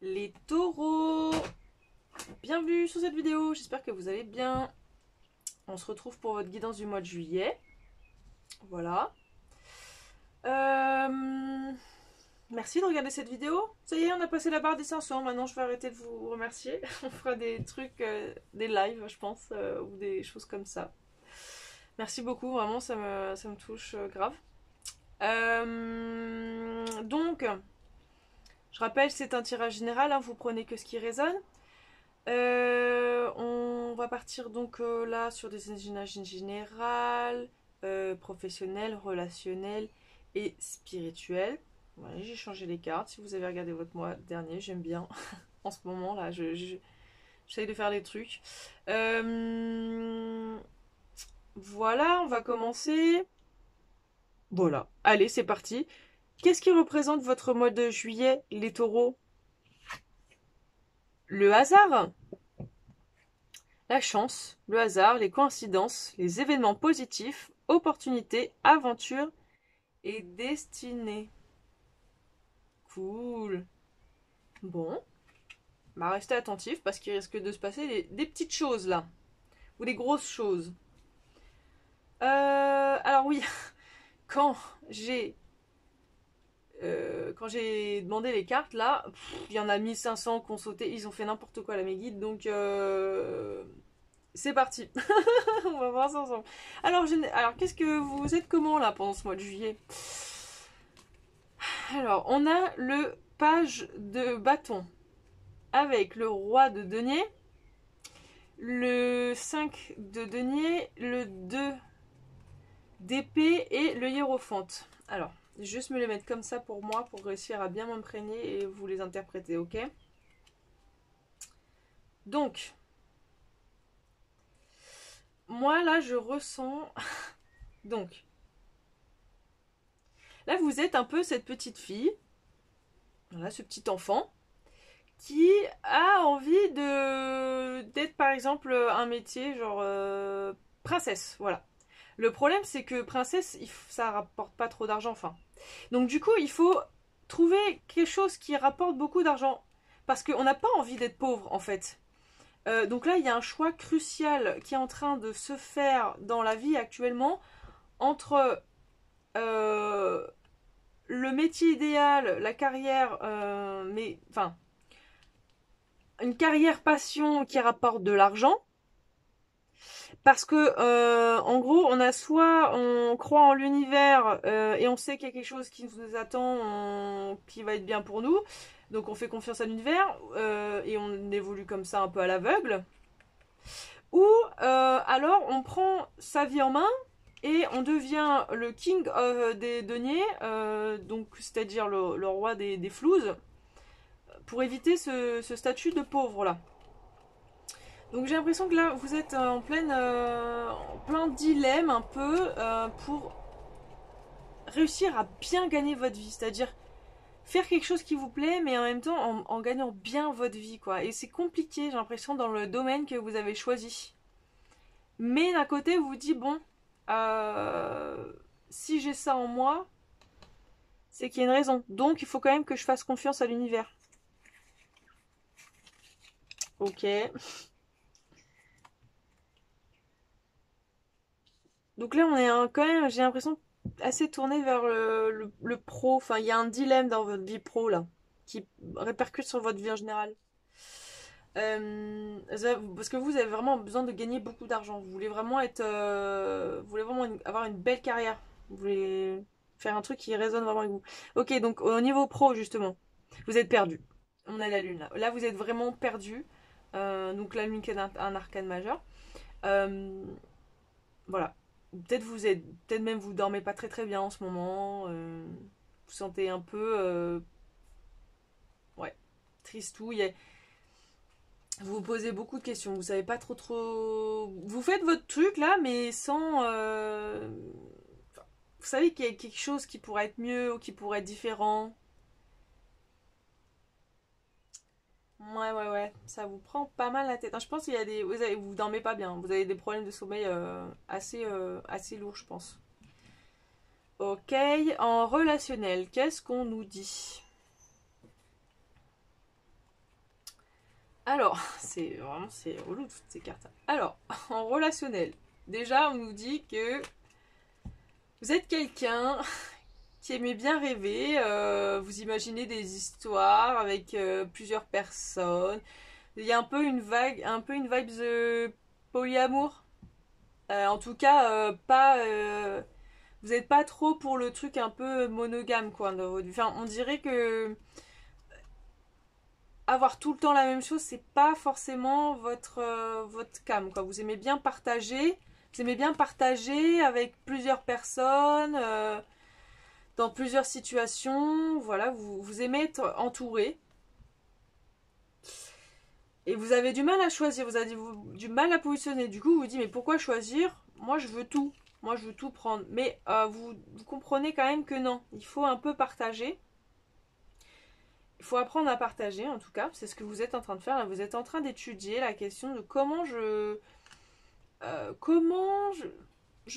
Les taureaux, bienvenue sur cette vidéo, j'espère que vous allez bien. On se retrouve pour votre guidance du mois de juillet. Voilà. Merci de regarder cette vidéo. Ça y est, on a passé la barre des 500. Maintenant, je vais arrêter de vous remercier. On fera des trucs, des lives, je pense, ou des choses comme ça. Merci beaucoup, vraiment, ça me touche grave. Donc, je rappelle, c'est un tirage général, hein, vous prenez que ce qui résonne. On va partir donc là sur des énergies générales, professionnelles, relationnelles et spirituelles. Voilà, j'ai changé les cartes. Si vous avez regardé votre mois dernier, j'aime bien. En ce moment là, j'essaye de faire des trucs. Voilà, on va commencer. Voilà, allez, c'est parti. Qu'est-ce qui représente votre mois de juillet, les taureaux? Le hasard, la chance, le hasard, les coïncidences, les événements positifs, opportunités, aventures et destinées. Cool. Bon, bah restez attentifs parce qu'il risque de se passer des petites choses là. Ou des grosses choses. Alors oui, quand j'ai quand j'ai demandé les cartes là, il y en a 1500 qui ont sauté, ils ont fait n'importe quoi là mes guides, donc c'est parti. On va voir ça ensemble. Alors qu'est-ce que vous êtes comment là pendant ce mois de juillet? Alors, on a le page de bâton avec le roi de denier, le 5 de denier, le 2 d'épée et le hiérophante. Alors, je vais juste me les mettre comme ça pour moi pour réussir à bien m'imprégner et vous les interpréter, ok? Donc, moi là je ressens... Donc, là vous êtes un peu cette petite fille, voilà, ce petit enfant, qui a envie de d'être par exemple un métier genre princesse, voilà. Le problème c'est que princesse, ça rapporte pas trop d'argent, enfin. Donc du coup, il faut trouver quelque chose qui rapporte beaucoup d'argent parce qu'on n'a pas envie d'être pauvre en fait. Donc là, il y a un choix crucial qui est en train de se faire dans la vie actuellement entre le métier idéal, la carrière, mais enfin une carrière passion qui rapporte de l'argent. Parce que, en gros, on a soit on croit en l'univers et on sait qu'il y a quelque chose qui nous attend, qui va être bien pour nous, donc on fait confiance à l'univers et on évolue comme ça un peu à l'aveugle. Ou alors on prend sa vie en main et on devient le king des deniers, donc c'est-à-dire le roi des flouses, pour éviter ce statut de pauvre là. Donc j'ai l'impression que là vous êtes en plein dilemme un peu pour réussir à bien gagner votre vie, c'est-à-dire faire quelque chose qui vous plaît mais en même temps en gagnant bien votre vie quoi. Et c'est compliqué j'ai l'impression dans le domaine que vous avez choisi. Mais d'un côté vous vous dites bon, euh, si j'ai ça en moi, c'est qu'il y a une raison. Donc il faut quand même que je fasse confiance à l'univers. Ok. Donc là, on est quand même, j'ai l'impression, assez tourné vers le pro. Enfin, il y a un dilemme dans votre vie pro, là, qui répercute sur votre vie en général. Parce que vous avez vraiment besoin de gagner beaucoup d'argent. Vous voulez vraiment être, vous voulez vraiment avoir une belle carrière. Vous voulez faire un truc qui résonne vraiment avec vous. Ok, donc au niveau pro, justement, vous êtes perdu. On a la lune là. Là, vous êtes vraiment perdu. Donc la lune qui est un arcane majeur. Euh, voilà. Peut-être peut-être même vous dormez pas très très bien en ce moment. Vous sentez un peu, ouais, tristouille. Vous vous posez beaucoup de questions. Vous savez pas trop trop. Vous faites votre truc là, mais sans. Vous savez qu'il y a quelque chose qui pourrait être mieux ou qui pourrait être différent. Ouais, ouais, ouais. Ça vous prend pas mal la tête. Je pense qu'il y a des. Vous dormez pas bien. Vous avez des problèmes de sommeil assez lourds, je pense. Ok, en relationnel, qu'est-ce qu'on nous dit? Alors, c'est relou toutes ces cartes. Alors, en relationnel, déjà on nous dit que vous êtes quelqu'un qui aimait bien rêver, vous imaginez des histoires avec plusieurs personnes. Il y a un peu une vibe de polyamour. En tout cas, pas, vous n'êtes pas trop pour le truc un peu monogame, quoi. Enfin, on dirait que avoir tout le temps la même chose, c'est pas forcément votre cam, quoi. Vous aimez bien partager avec plusieurs personnes, dans plusieurs situations. Voilà, vous aimez être entouré. Et vous avez du mal à choisir, vous avez du mal à positionner. Du coup, vous vous dites, mais pourquoi choisir? Moi, je veux tout. Moi, je veux tout prendre. Mais vous comprenez quand même que non. Il faut un peu partager. Il faut apprendre à partager, en tout cas. C'est ce que vous êtes en train de faire. Là, vous êtes en train d'étudier la question de comment je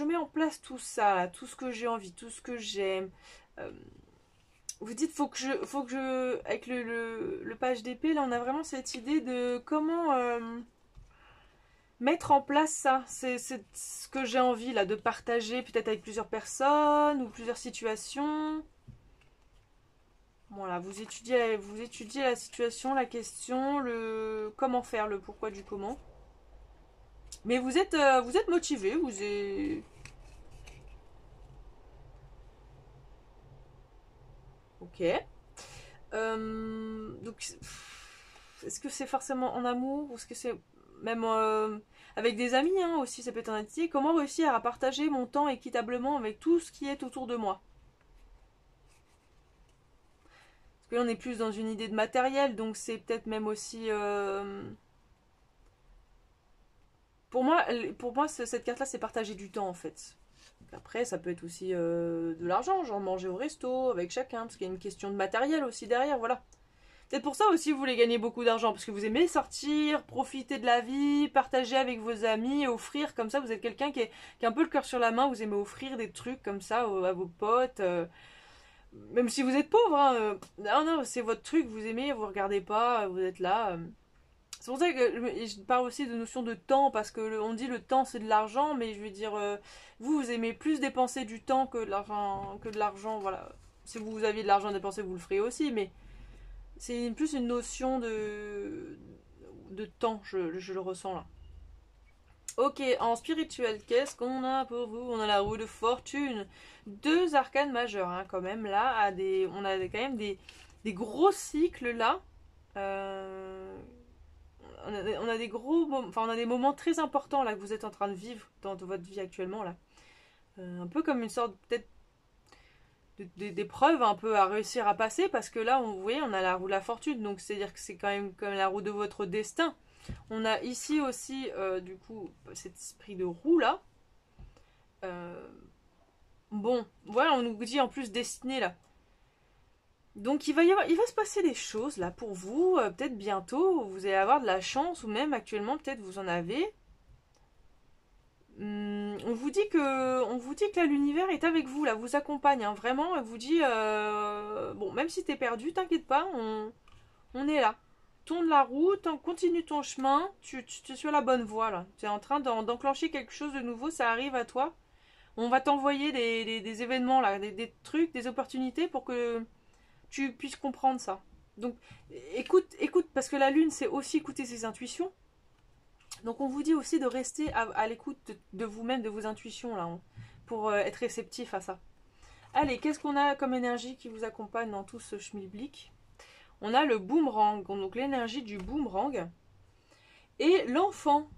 mets en place tout ça, là, tout ce que j'ai envie, tout ce que j'aime. Euh, Vous dites, avec le page d'épée, là, on a vraiment cette idée de comment mettre en place ça. C'est ce que j'ai envie, là, de partager, peut-être avec plusieurs personnes ou plusieurs situations. Voilà, vous étudiez la situation, la question, le comment faire, le pourquoi du comment. Mais vous êtes motivé, vous êtes... Ok. Donc, est-ce que c'est forcément en amour ou est-ce que c'est même avec des amis hein, aussi, ça peut être un amitié. Comment réussir à partager mon temps équitablement avec tout ce qui est autour de moi? Parce que là, on est plus dans une idée de matériel, donc c'est peut-être même aussi... pour moi cette carte-là, c'est partager du temps en fait. Après, ça peut être aussi de l'argent, genre manger au resto avec chacun, parce qu'il y a une question de matériel aussi derrière, voilà. C'est pour ça aussi que vous voulez gagner beaucoup d'argent, parce que vous aimez sortir, profiter de la vie, partager avec vos amis, offrir, comme ça vous êtes quelqu'un qui a un peu le cœur sur la main, vous aimez offrir des trucs comme ça à vos potes, même si vous êtes pauvre, hein, non, non, c'est votre truc, vous aimez, vous regardez pas, vous êtes là. C'est pour ça que je parle aussi de notion de temps, parce que on dit le temps c'est de l'argent, mais je veux dire, vous aimez plus dépenser du temps que de l'argent, voilà. Si vous aviez de l'argent à dépenser, vous le ferez aussi, mais c'est plus une notion de temps, je le ressens là. Ok, en spirituel, qu'est-ce qu'on a pour vous? On a la roue de fortune. Deux arcanes majeures, hein, quand même, là. On a quand même des gros cycles là. Euh, on a des enfin, on a des moments très importants là que vous êtes en train de vivre dans votre vie actuellement là. Un peu comme une sorte peut-être d'épreuve un peu à réussir à passer parce que là, vous voyez, on a la roue de la fortune, donc c'est-à-dire que c'est quand même comme la roue de votre destin. On a ici aussi, du coup, cet esprit de roue là. Euh, bon, voilà, on nous dit en plus destiné là. Donc il va se passer des choses là pour vous, peut-être bientôt, vous allez avoir de la chance ou même actuellement peut-être vous en avez. On vous dit que là l'univers est avec vous, là vous accompagne, hein, vraiment, elle vous dit bon même si t'es perdu, t'inquiète pas, on est là. Tourne la route, continue ton chemin, tu es sur la bonne voie là. Tu es en train d'enclencher quelque chose de nouveau, ça arrive à toi. On va t'envoyer des événements là, des trucs, des opportunités pour que tu puisses comprendre ça. Donc écoute, parce que la lune c'est aussi écouter ses intuitions. Donc on vous dit aussi de rester à l'écoute de vous-même, de vos intuitions là, hein, pour être réceptif à ça. Allez, qu'est-ce qu'on a comme énergie qui vous accompagne dans tout ce schmilblick? On a le boomerang, donc l'énergie du boomerang. Et l'enfant.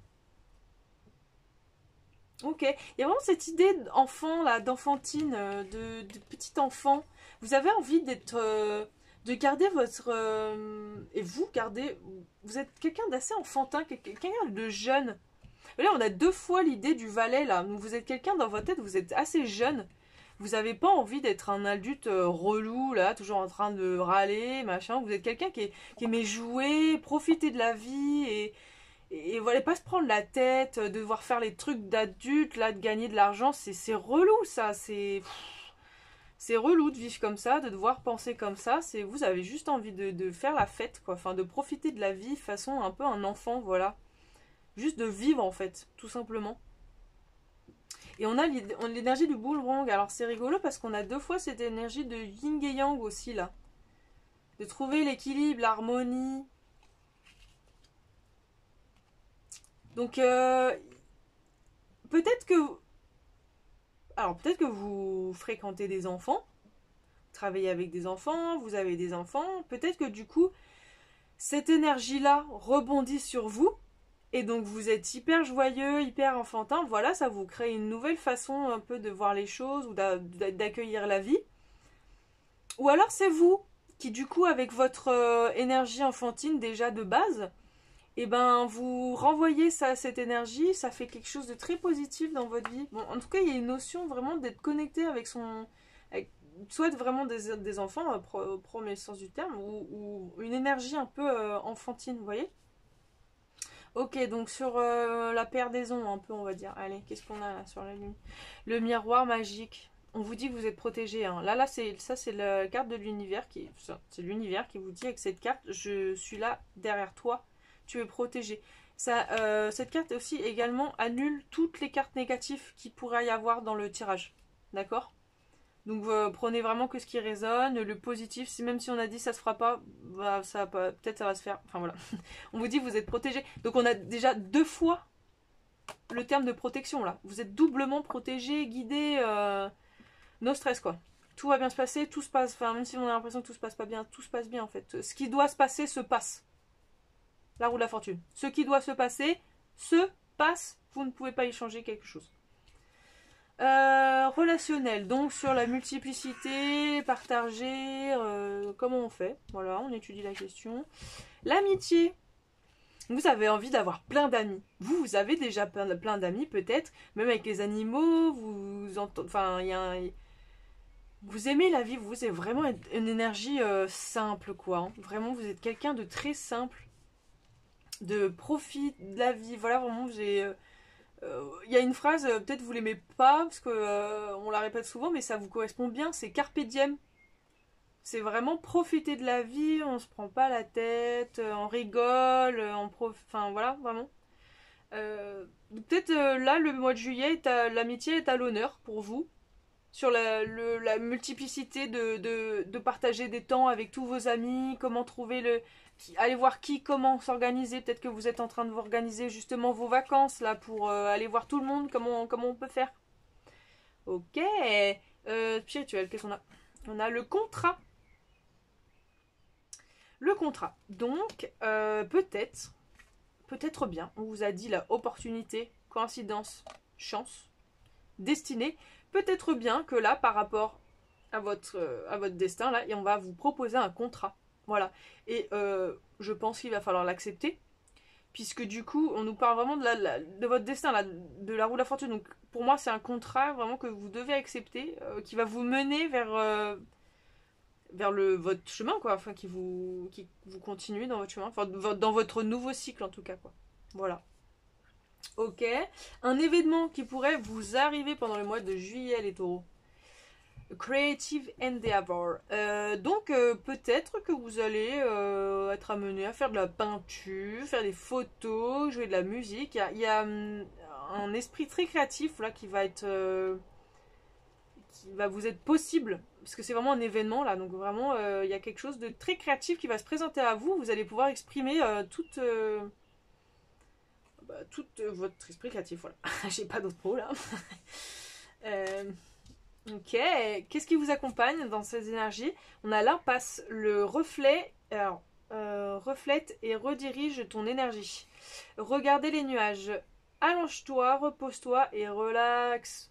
Ok, il y a vraiment cette idée d'enfant là, d'enfantine, de petit enfant. Vous avez envie de garder votre et vous gardez, vous êtes quelqu'un d'assez enfantin, quelqu'un de jeune. Là, on a deux fois l'idée du valet là. Donc vous êtes quelqu'un dans votre tête, vous êtes assez jeune. Vous n'avez pas envie d'être un adulte relou là, toujours en train de râler, machin. Vous êtes quelqu'un qui aimait jouer, profiter de la vie et voilà, pas se prendre la tête, devoir faire les trucs d'adulte là, de gagner de l'argent, c'est relou ça, C'est relou de vivre comme ça, de devoir penser comme ça. C'est vous avez juste envie de faire la fête, quoi. Enfin, de profiter de la vie façon un peu un enfant, voilà. Juste de vivre, en fait, tout simplement. Et on a l'énergie du boomerang. Alors, c'est rigolo parce qu'on a 2 fois cette énergie de yin et yang aussi, là. De trouver l'équilibre, l'harmonie. Donc, peut-être que... Alors, peut-être que vous fréquentez des enfants, travaillez avec des enfants, vous avez des enfants. Peut-être que du coup, cette énergie-là rebondit sur vous. Et donc, vous êtes hyper joyeux, hyper enfantin. Voilà, ça vous crée une nouvelle façon un peu de voir les choses ou d'accueillir la vie. Ou alors, c'est vous qui, du coup, avec votre énergie enfantine déjà de base, et ben vous renvoyez ça, cette énergie, ça fait quelque chose de très positif dans votre vie. Bon, en tout cas, il y a une notion vraiment d'être connecté avec son... soit vraiment des enfants, au premier sens du terme, ou une énergie un peu enfantine, vous voyez. Ok, donc sur la perdaison, un peu, on va dire. Allez, qu'est-ce qu'on a là sur la lune? Le miroir magique. On vous dit que vous êtes protégé. Hein. Là, c'est la carte de l'univers c'est l'univers qui vous dit avec cette carte, je suis là derrière toi. Tu es protégé. Cette carte aussi également annule toutes les cartes négatives qu'il pourrait y avoir dans le tirage. D'accord? Donc prenez vraiment que ce qui résonne, le positif. Même si on a dit ça se fera pas, bah, peut-être ça va se faire. Enfin voilà. On vous dit vous êtes protégé. Donc on a déjà 2 fois le terme de protection là. Vous êtes doublement protégé, guidé, no stress quoi. Tout va bien se passer, tout se passe. Enfin même si on a l'impression que tout se passe pas bien, tout se passe bien en fait. Ce qui doit se passer se passe. La roue de la fortune. Ce qui doit se passer, se passe. Vous ne pouvez pas y changer quelque chose. Relationnel. Donc sur la multiplicité, partager, comment on fait. Voilà, on étudie la question. L'amitié. Vous avez envie d'avoir plein d'amis. Vous avez déjà plein d'amis peut-être. Même avec les animaux. Vous aimez la vie. Vous avez vraiment une énergie simple quoi. Hein. Vraiment, vous êtes quelqu'un de très simple. De profit de la vie. Voilà, vraiment, il y a une phrase, peut-être vous l'aimez pas, parce que on la répète souvent, mais ça vous correspond bien, c'est Carpe diem. C'est vraiment profiter de la vie, on se prend pas la tête, on rigole, enfin voilà, vraiment. Peut-être là, le mois de juillet, l'amitié est à l'honneur pour vous, sur la multiplicité de partager des temps avec tous vos amis, comment trouver allez voir comment s'organiser. Peut-être que vous êtes en train de vous organiser justement vos vacances là pour aller voir tout le monde. Comment on peut faire. Ok. Spirituel, qu'est-ce qu'on a? On a le contrat. Le contrat. Donc, peut-être bien, on vous a dit la opportunité, coïncidence, chance, destinée. Peut-être bien que là, par rapport à votre destin, là, et on va vous proposer un contrat. Voilà. Et je pense qu'il va falloir l'accepter. Puisque du coup, on nous parle vraiment de votre destin, là, de la roue de la fortune. Donc pour moi, c'est un contrat vraiment que vous devez accepter, qui va vous mener vers votre chemin, quoi. Enfin, qui vous continue dans votre chemin. Enfin, dans votre nouveau cycle, en tout cas, quoi. Voilà. Ok. Un événement qui pourrait vous arriver pendant le mois de juillet, les taureaux. Creative Endeavor. Donc peut-être que vous allez être amené à faire de la peinture, faire des photos, jouer de la musique. Il y a un esprit très créatif là qui va vous être possible, parce que c'est vraiment un événement là, donc vraiment il y a quelque chose de très créatif qui va se présenter à vous. Vous allez pouvoir exprimer toute votre esprit créatif. Voilà, j'ai pas d'autres mots là. Ok, qu'est-ce qui vous accompagne dans ces énergies? On a l'impasse, le reflet. Alors, reflète et redirige ton énergie. Regardez les nuages. Allonge-toi, repose-toi et relaxe.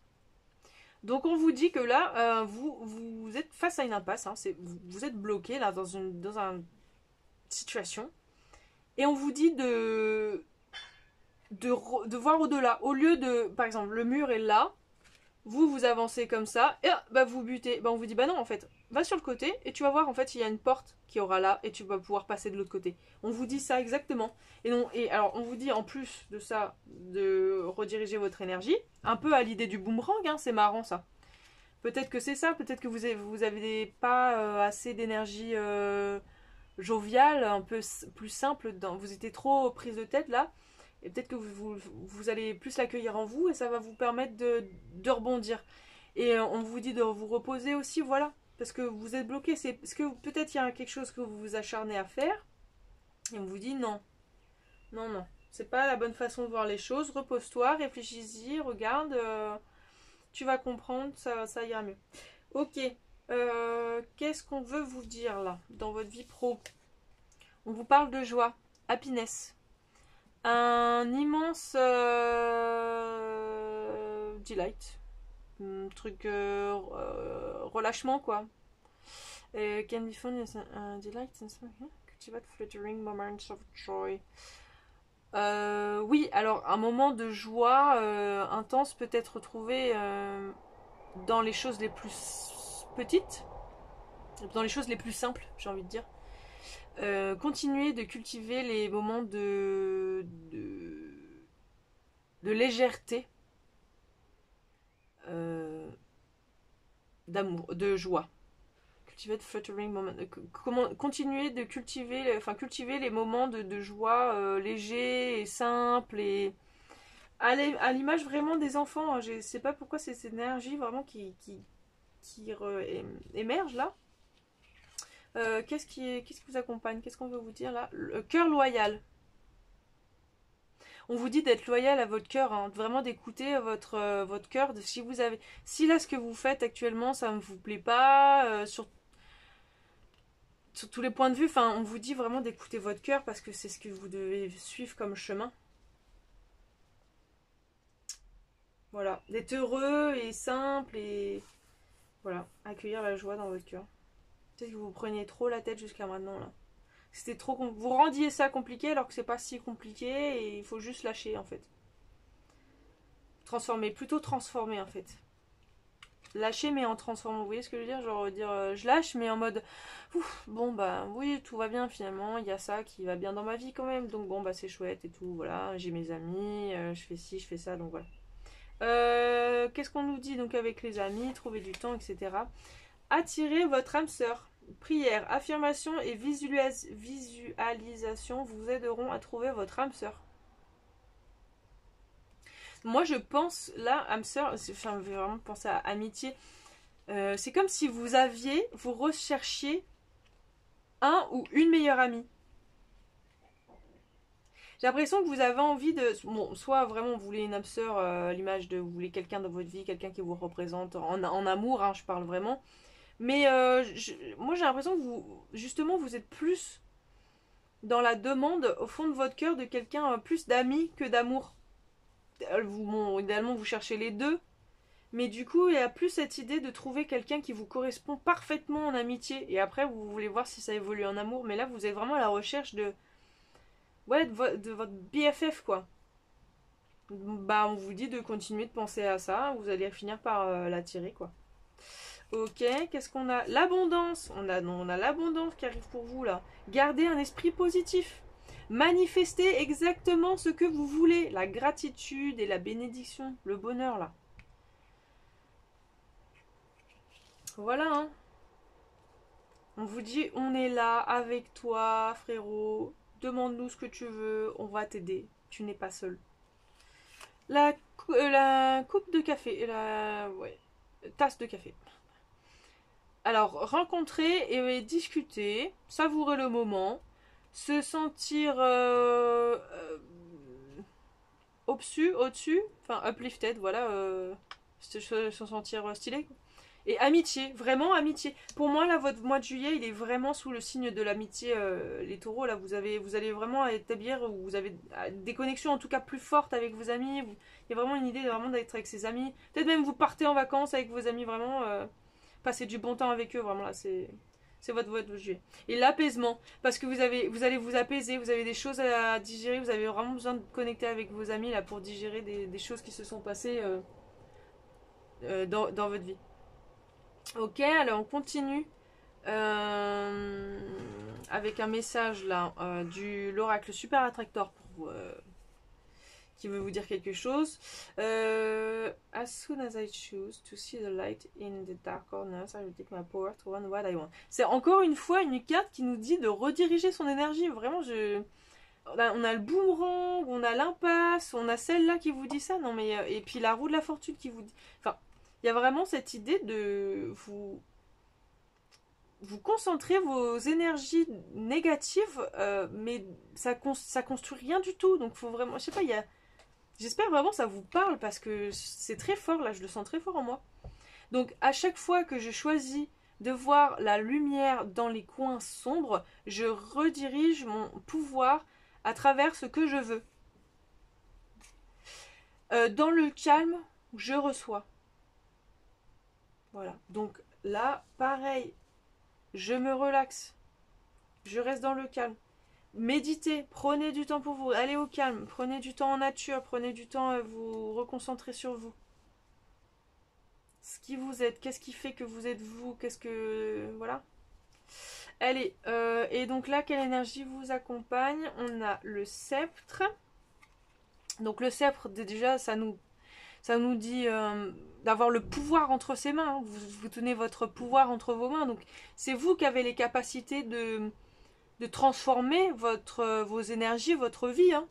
Donc on vous dit que là, vous êtes face à une impasse. Hein, vous êtes bloqué là dans une situation. Et on vous dit de voir au-delà. Au lieu de, par exemple, le mur est là. Vous avancez comme ça, et vous butez. On vous dit, non, en fait, va sur le côté, et tu vas voir, en fait, il y a une porte qui aura là, et tu vas pouvoir passer de l'autre côté. On vous dit ça exactement. Et alors, on vous dit, en plus de ça, de rediriger votre énergie, un peu à l'idée du boomerang, hein, c'est marrant ça. Peut-être que c'est ça, peut-être que vous avez pas assez d'énergie joviale, un peu plus simple, vous étiez trop prise de tête là, et peut-être que vous allez plus l'accueillir en vous et ça va vous permettre de rebondir. Et on vous dit de vous reposer aussi, voilà, parce que vous êtes bloqué, c'est parce que peut-être il y a quelque chose que vous vous acharnez à faire, et on vous dit non, non, non, c'est pas la bonne façon de voir les choses, repose-toi, réfléchis-y, regarde, tu vas comprendre, ça ira mieux. Ok, qu'est-ce qu'on veut vous dire là, dans votre vie pro? On vous parle de joie, happiness. Un immense delight. Truc relâchement quoi. Can be fun as a delight and cultivate fluttering moments of joy. Oui, alors un moment de joie intense peut être retrouvé dans les choses les plus petites, dans les choses les plus simples, j'ai envie de dire. Continuer de cultiver les moments de légèreté, d'amour, de joie. Cultiver the fluttering moment. Continuer de cultiver, cultiver les moments de joie légers et simples et à l'image vraiment des enfants. Je sais pas pourquoi c'est cette énergie vraiment qui émerge là. Qu'est-ce qui vous accompagne? Qu'est-ce qu'on veut vous dire là? Le cœur loyal. On vous dit d'être loyal à votre cœur, hein, vraiment d'écouter votre cœur. Si là ce que vous faites actuellement ça ne vous plaît pas, sur tous les points de vue, on vous dit vraiment d'écouter votre cœur parce que c'est ce que vous devez suivre comme chemin. Voilà, d'être heureux et simple et voilà, accueillir la joie dans votre cœur. Peut-être que vous preniez trop la tête jusqu'à maintenant là. C'était trop vous rendiez ça compliqué alors que c'est pas si compliqué et il faut juste lâcher en fait. Plutôt transformer en fait. Lâcher mais en transformant, vous voyez ce que je veux dire? Genre dire je lâche mais en mode ouf, bon bah oui tout va bien finalement, il y a ça qui va bien dans ma vie quand même, donc bon bah c'est chouette et tout, voilà, j'ai mes amis, je fais ci, je fais ça, donc voilà. Qu'est-ce qu'on nous dit donc avec les amis, trouver du temps, etc. Attirez votre âme sœur. Prière, affirmation et visualisation vous aideront à trouver votre âme sœur. Moi je pense là, âme sœur, je vais vraiment penser à amitié. C'est comme si vous recherchiez un ou une meilleure amie. J'ai l'impression que vous avez envie de... Bon, soit vraiment vous voulez une âme sœur, l'image de... Vous voulez quelqu'un dans votre vie, quelqu'un qui vous représente en amour, hein, je parle vraiment. Mais moi j'ai l'impression que justement, vous êtes plus dans la demande au fond de votre cœur de quelqu'un plus d'amis que d'amour. Idéalement, vous cherchez les deux. Mais du coup, il y a plus cette idée de trouver quelqu'un qui vous correspond parfaitement en amitié. Et après, vous voulez voir si ça évolue en amour. Mais là, vous êtes vraiment à la recherche de votre BFF, quoi. Bah, on vous dit de continuer de penser à ça. Vous allez finir par l'attirer, quoi. Ok, qu'est-ce qu'on a? L'abondance. On a l'abondance qui arrive pour vous, là. Gardez un esprit positif. Manifestez exactement ce que vous voulez. La gratitude et la bénédiction. Le bonheur, là. Voilà, hein. On vous dit, on est là avec toi, frérot. Demande-nous ce que tu veux, on va t'aider. Tu n'es pas seul. La coupe de café, tasse de café. Alors, rencontrer et discuter, savourer le moment, se sentir au-dessus, enfin uplifted, voilà, se sentir stylé. Et amitié, vraiment amitié. Pour moi, là, votre mois de juillet, il est vraiment sous le signe de l'amitié. Les taureaux, là, vous allez vraiment établir, ou vous avez des connexions en tout cas plus fortes avec vos amis. Il y a vraiment une idée vraiment d'être avec ses amis. Peut-être même vous partez en vacances avec vos amis, vraiment. Passer du bon temps avec eux, vraiment, là, c'est votre mois de juillet. Et l'apaisement, parce que vous allez vous apaiser, vous avez des choses à digérer, vous avez vraiment besoin de connecter avec vos amis, là, pour digérer des choses qui se sont passées dans votre vie. Ok, alors on continue avec un message là de l'oracle super attracteur pour vous, qui veut vous dire quelque chose. As soon as I choose to see the light in the dark corners, I will take my power to run what I want. C'est encore une fois une carte qui nous dit de rediriger son énergie. Vraiment, on a le boomerang, on a l'impasse, on a celle-là qui vous dit ça. Non mais et puis la roue de la fortune qui vous dit. Enfin, il y a vraiment cette idée de vous concentrez vos énergies négatives, mais ça construit rien du tout. Donc faut vraiment, je sais pas, j'espère vraiment que ça vous parle parce que c'est très fort là, je le sens très fort en moi. Donc à chaque fois que je choisis de voir la lumière dans les coins sombres, je redirige mon pouvoir à travers ce que je veux. Dans le calme, je reçois. Voilà. Donc là, pareil, je me relaxe. Je reste dans le calme. Méditez, prenez du temps pour vous, allez au calme, prenez du temps en nature, prenez du temps à vous reconcentrer sur vous. Ce qui vous êtes, qu'est-ce qui fait que vous êtes vous, qu'est-ce que... Voilà. Allez, et donc là, quelle énergie vous accompagne? On a le sceptre. Donc le sceptre, déjà, ça nous dit d'avoir le pouvoir entre ses mains. Hein. Vous tenez votre pouvoir entre vos mains. Donc c'est vous qui avez les capacités de transformer vos énergies, votre vie. Hein,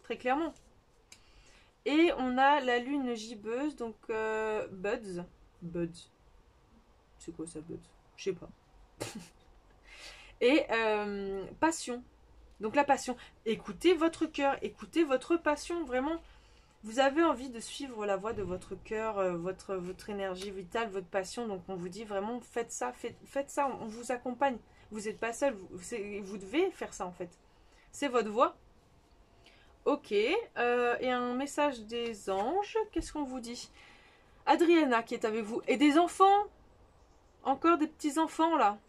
très clairement. Et on a la lune gibbeuse. Donc Buds. Buds. C'est quoi ça, Buds? Je sais pas. Et passion. Donc la passion. Écoutez votre cœur. Écoutez votre passion. Vraiment. Vous avez envie de suivre la voie de votre cœur, votre énergie vitale, votre passion. Donc on vous dit vraiment, faites ça, faites ça, on vous accompagne. Vous n'êtes pas seul, vous devez faire ça en fait. C'est votre voie. Ok, et un message des anges, qu'est-ce qu'on vous dit? Adriana qui est avec vous. Et des enfants. Encore des petits enfants là.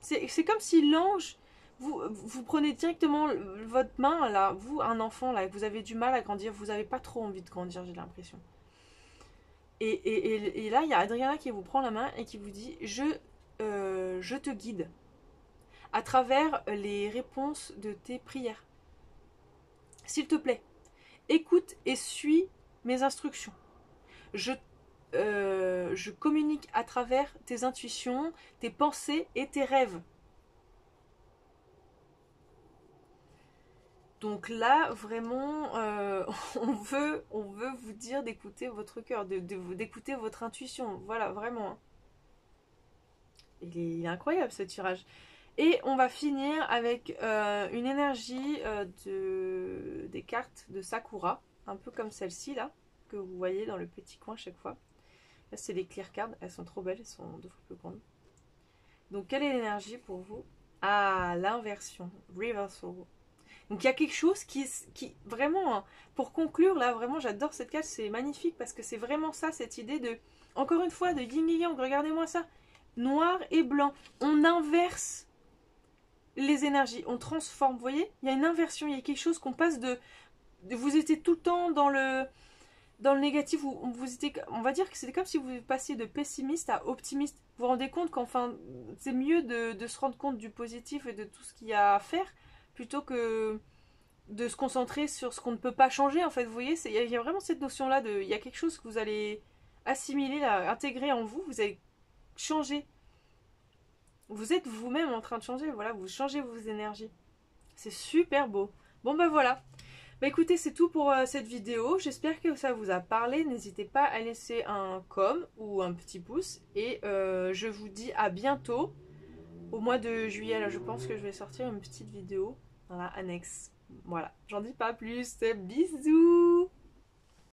C'est comme si l'ange... Vous prenez directement votre main, là, vous, un enfant, là, vous avez du mal à grandir, vous n'avez pas trop envie de grandir, j'ai l'impression. Et là, il y a Adriana qui vous prend la main et qui vous dit, je te guide à travers les réponses de tes prières. S'il te plaît, écoute et suis mes instructions. Je communique à travers tes intuitions, tes pensées et tes rêves. Donc là, vraiment, on veut vous dire d'écouter votre cœur, d'écouter votre intuition. Voilà, vraiment. Il est incroyable ce tirage. Et on va finir avec une énergie des cartes de Sakura, un peu comme celle-ci là, que vous voyez dans le petit coin chaque fois. Là, c'est les clear cards, elles sont trop belles, elles sont 2 fois plus grandes. Donc, quelle est l'énergie pour vous? Ah, l'inversion, reversal. Donc il y a quelque chose qui vraiment, hein, pour conclure là, vraiment j'adore cette carte, c'est magnifique parce que c'est vraiment ça, cette idée de, encore une fois, de yin et yang, regardez-moi ça, noir et blanc, on inverse les énergies, on transforme, vous voyez, il y a une inversion, il y a quelque chose qu'on passe de vous étiez tout le temps dans le négatif, on va dire que c'était comme si vous passiez de pessimiste à optimiste, vous vous rendez compte qu'enfin c'est mieux de se rendre compte du positif et de tout ce qu'il y a à faire, plutôt que de se concentrer sur ce qu'on ne peut pas changer, en fait, vous voyez, il y a vraiment cette notion-là, il y a quelque chose que vous allez assimiler, là, intégrer en vous, vous allez changer. Vous êtes vous-même en train de changer, voilà, vous changez vos énergies. C'est super beau. Bon, ben voilà. Bah écoutez, c'est tout pour cette vidéo. J'espère que ça vous a parlé. N'hésitez pas à laisser un com ou un petit pouce. Et je vous dis à bientôt. Au mois de juillet, là, je pense que je vais sortir une petite vidéo dans la annexe. Voilà, j'en dis pas plus. Bisous!